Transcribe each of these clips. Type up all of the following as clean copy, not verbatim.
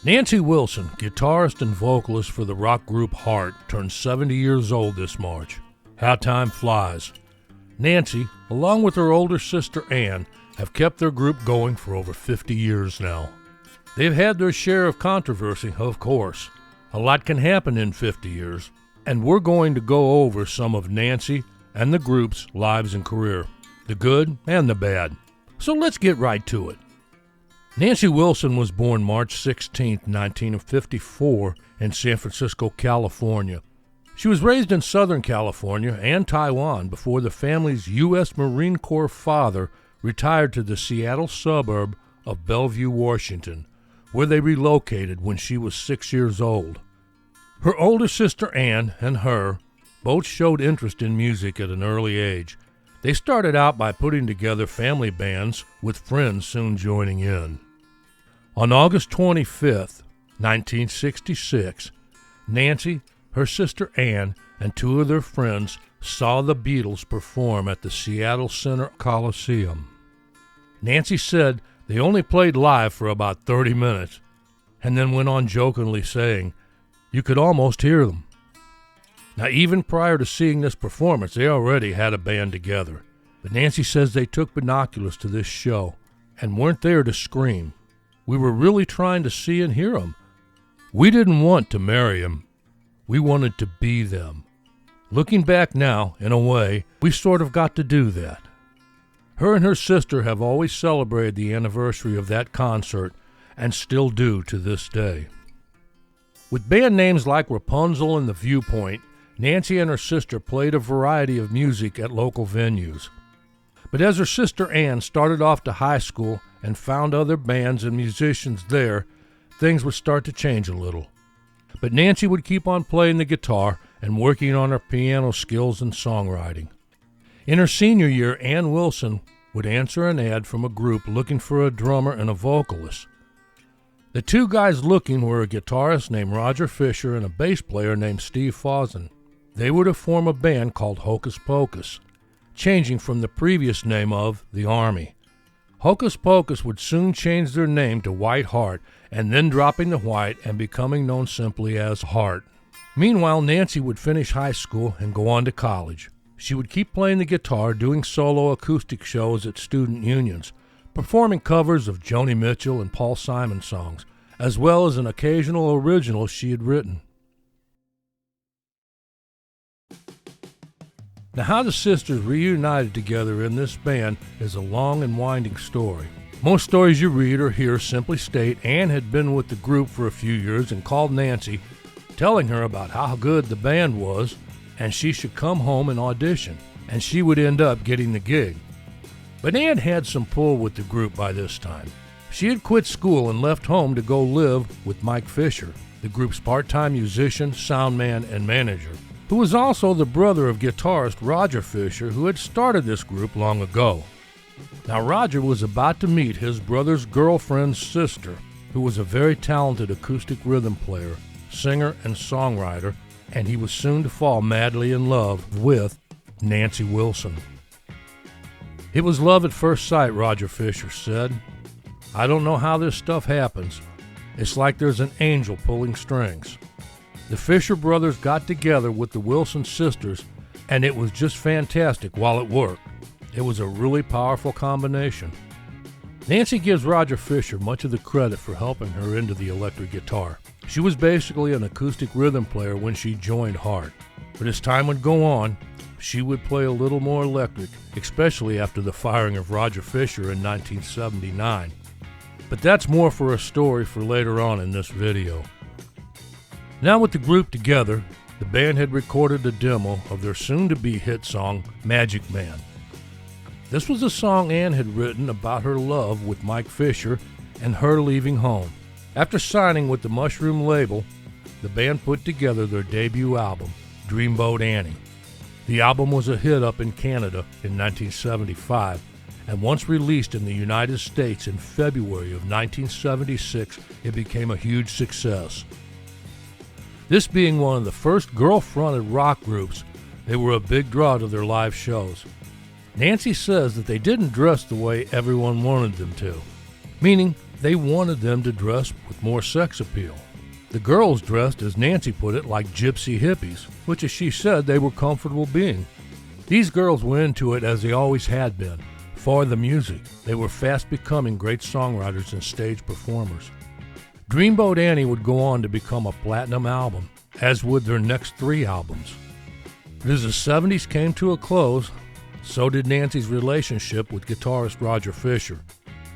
Nancy Wilson, guitarist and vocalist for the rock group Heart, turned 70 years old this March. How time flies. Nancy, along with her older sister Ann, have kept their group going for over 50 years now. They've had their share of controversy, of course. A lot can happen in 50 years, and we're going to go over some of Nancy and the group's lives and career, the good and the bad. So let's get right to it. Nancy Wilson was born March 16, 1954, in San Francisco, California. She was raised in Southern California and Taiwan before the family's U.S. Marine Corps father retired to the Seattle suburb of Bellevue, Washington, where they relocated when she was 6 years old. Her older sister Ann and her both showed interest in music at an early age. They started out by putting together family bands, with friends soon joining in. On August 25, 1966, Nancy, her sister Ann, and two of their friends saw the Beatles perform at the Seattle Center Coliseum. Nancy said they only played live for about 30 minutes, and then went on jokingly saying, "You could almost hear them." Now, even prior to seeing this performance, they already had a band together. But Nancy says they took binoculars to this show and weren't there to scream. "We were really trying to see and hear them. We didn't want to marry them. We wanted to be them." Looking back now, in a way, we sort of got to do that. Her and her sister have always celebrated the anniversary of that concert and still do to this day. With band names like Rapunzel and The Viewpoint, Nancy and her sister played a variety of music at local venues. But as her sister Ann started off to high school and found other bands and musicians there, things would start to change a little. But Nancy would keep on playing the guitar and working on her piano skills and songwriting. In her senior year, Ann Wilson would answer an ad from a group looking for a drummer and a vocalist. The two guys looking were a guitarist named Roger Fisher and a bass player named Steve Fawson. They were to form a band called Hocus Pocus, changing from the previous name of the Army. Hocus Pocus would soon change their name to White Heart, and then dropping the white and becoming known simply as Heart. Meanwhile, Nancy would finish high school and go on to college. She would keep playing the guitar, doing solo acoustic shows at student unions, performing covers of Joni Mitchell and Paul Simon songs, as well as an occasional original she had written. Now, how the sisters reunited together in this band is a long and winding story. Most stories you read or hear simply state Ann had been with the group for a few years and called Nancy, telling her about how good the band was and she should come home and audition, and she would end up getting the gig. But Ann had some pull with the group by this time. She had quit school and left home to go live with Mike Fisher, the group's part-time musician, sound man, and manager, who was also the brother of guitarist Roger Fisher, who had started this group long ago. Now, Roger was about to meet his brother's girlfriend's sister, who was a very talented acoustic rhythm player, singer, and songwriter, and he was soon to fall madly in love with Nancy Wilson. "It was love at first sight," Roger Fisher said. "I don't know how this stuff happens. It's like there's an angel pulling strings." The Fisher brothers got together with the Wilson sisters, and it was just fantastic while it worked. It was a really powerful combination. Nancy gives Roger Fisher much of the credit for helping her into the electric guitar. She was basically an acoustic rhythm player when she joined Heart. But as time would go on, she would play a little more electric, especially after the firing of Roger Fisher in 1979. But that's more for a story for later on in this video. Now with the group together, the band had recorded a demo of their soon-to-be hit song, Magic Man. This was a song Ann had written about her love with Mike Fisher and her leaving home. After signing with the Mushroom label, the band put together their debut album, Dreamboat Annie. The album was a hit up in Canada in 1975, and once released in the United States in February of 1976, it became a huge success. This being one of the first girl-fronted rock groups, they were a big draw to their live shows. Nancy says that they didn't dress the way everyone wanted them to, meaning they wanted them to dress with more sex appeal. The girls dressed, as Nancy put it, like gypsy hippies, which, as she said, they were comfortable being. These girls were into it as they always had been, for the music. They were fast becoming great songwriters and stage performers. Dreamboat Annie would go on to become a platinum album, as would their next 3 albums. But as the 70s came to a close, so did Nancy's relationship with guitarist Roger Fisher.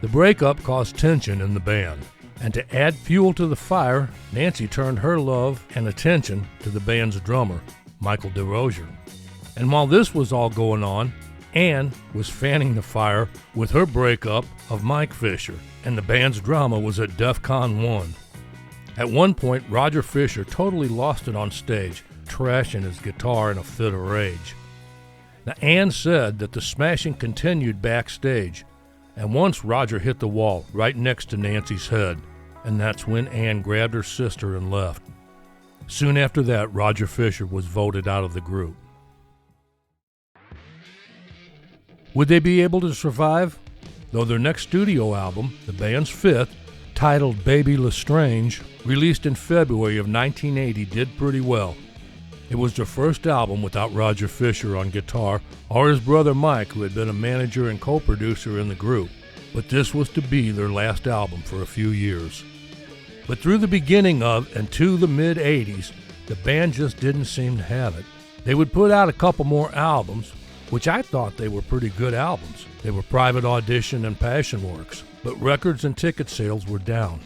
The breakup caused tension in the band, and to add fuel to the fire, Nancy turned her love and attention to the band's drummer, Michael DeRosier. And while this was all going on, Ann was fanning the fire with her breakup of Mike Fisher, and the band's drama was at DEFCON 1. At one point, Roger Fisher totally lost it on stage, trashing his guitar in a fit of rage. Now, Ann said that the smashing continued backstage, and once Roger hit the wall right next to Nancy's head, and that's when Ann grabbed her sister and left. Soon after that, Roger Fisher was voted out of the group. Would they be able to survive? Though their next studio album, the band's 5th, titled Baby Lestrange, released in February of 1980, did pretty well. It was their first album without Roger Fisher on guitar or his brother Mike, who had been a manager and co-producer in the group. But this was to be their last album for a few years. But through the beginning of and to the mid-80s, the band just didn't seem to have it. They would put out a couple more albums, which I thought they were pretty good albums. They were Private Audition and Passion Works, but records and ticket sales were down.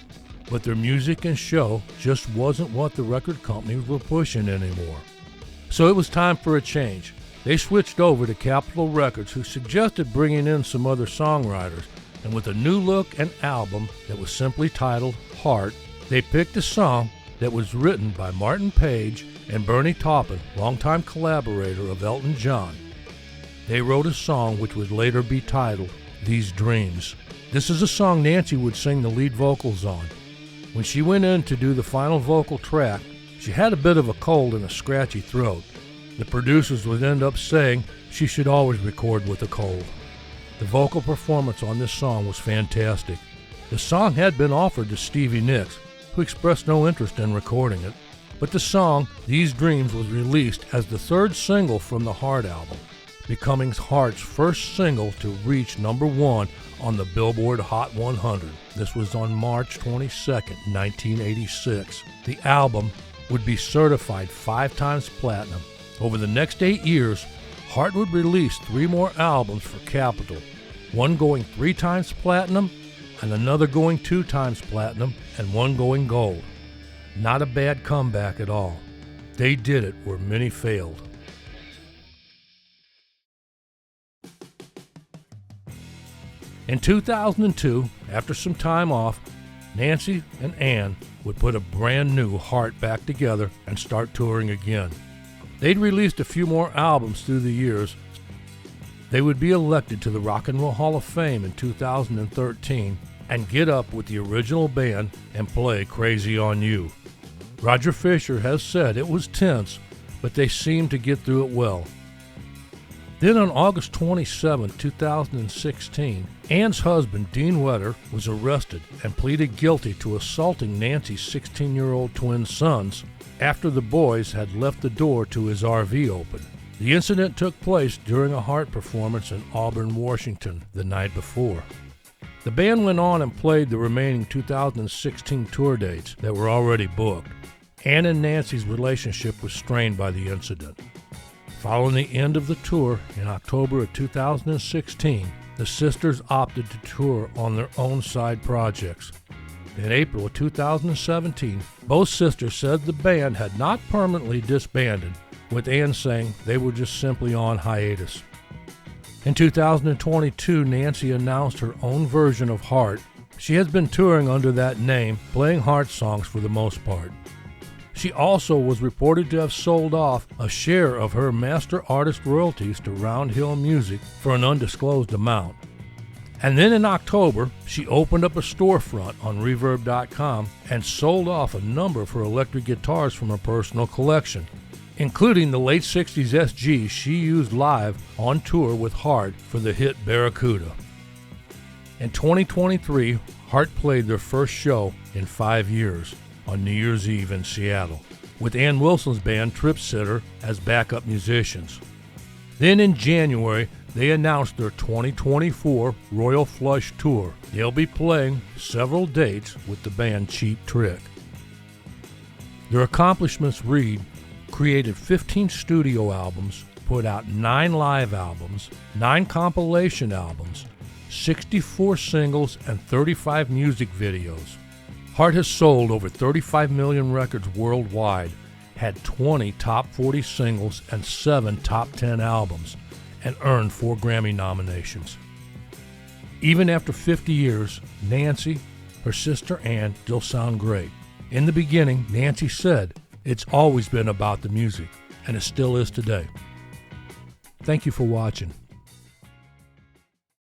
But their music and show just wasn't what the record companies were pushing anymore. So it was time for a change. They switched over to Capitol Records, who suggested bringing in some other songwriters, and with a new look and album that was simply titled Heart, they picked a song that was written by Martin Page and Bernie Taupin, longtime collaborator of Elton John. They wrote a song which would later be titled These Dreams. This is a song Nancy would sing the lead vocals on. When she went in to do the final vocal track, she had a bit of a cold and a scratchy throat. The producers would end up saying she should always record with a cold. The vocal performance on this song was fantastic. The song had been offered to Stevie Nicks, who expressed no interest in recording it. But the song, These Dreams, was released as the 3rd single from the Heart album, becoming Heart's first single to reach number 1 on the Billboard Hot 100. This was on March 22, 1986. The album would be certified 5 times platinum. Over the next 8 years, Heart would release 3 more albums for Capitol, one going 3 times platinum, and another going 2 times platinum, and one going gold. Not a bad comeback at all. They did it where many failed. In 2002, after some time off, Nancy and Ann would put a brand new Heart back together and start touring again. They'd released a few more albums through the years. They would be elected to the Rock and Roll Hall of Fame in 2013 and get up with the original band and play Crazy on You. Roger Fisher has said it was tense, but they seemed to get through it well. Then on August 27, 2016, Ann's husband, Dean Wetter, was arrested and pleaded guilty to assaulting Nancy's 16-year-old twin sons after the boys had left the door to his RV open. The incident took place during a Heart performance in Auburn, Washington, the night before. The band went on and played the remaining 2016 tour dates that were already booked. Ann and Nancy's relationship was strained by the incident. Following the end of the tour in October of 2016, the sisters opted to tour on their own side projects. In April of 2017, both sisters said the band had not permanently disbanded, with Ann saying they were just simply on hiatus. In 2022, Nancy announced her own version of Heart. She has been touring under that name, playing Heart songs for the most part. She also was reported to have sold off a share of her master artist royalties to Round Hill Music for an undisclosed amount. And then in October, she opened up a storefront on Reverb.com and sold off a number of her electric guitars from her personal collection, including the late 60s SG she used live on tour with Heart for the hit Barracuda. In 2023, Hart played their first show in 5 years on New Year's Eve in Seattle, with Ann Wilson's band Trip Sitter as backup musicians. Then in January, they announced their 2024 Royal Flush Tour. They'll be playing several dates with the band Cheap Trick. Their accomplishments read: created 15 studio albums, put out 9 live albums, 9 compilation albums, 64 singles, and 35 music videos. Hart has sold over 35 million records worldwide, had 20 top 40 singles and 7 top 10 albums, and earned 4 Grammy nominations. Even after 50 years, Nancy, her sister Ann still sound great. In the beginning, Nancy said, "It's always been about the music, and it still is today." Thank you for watching.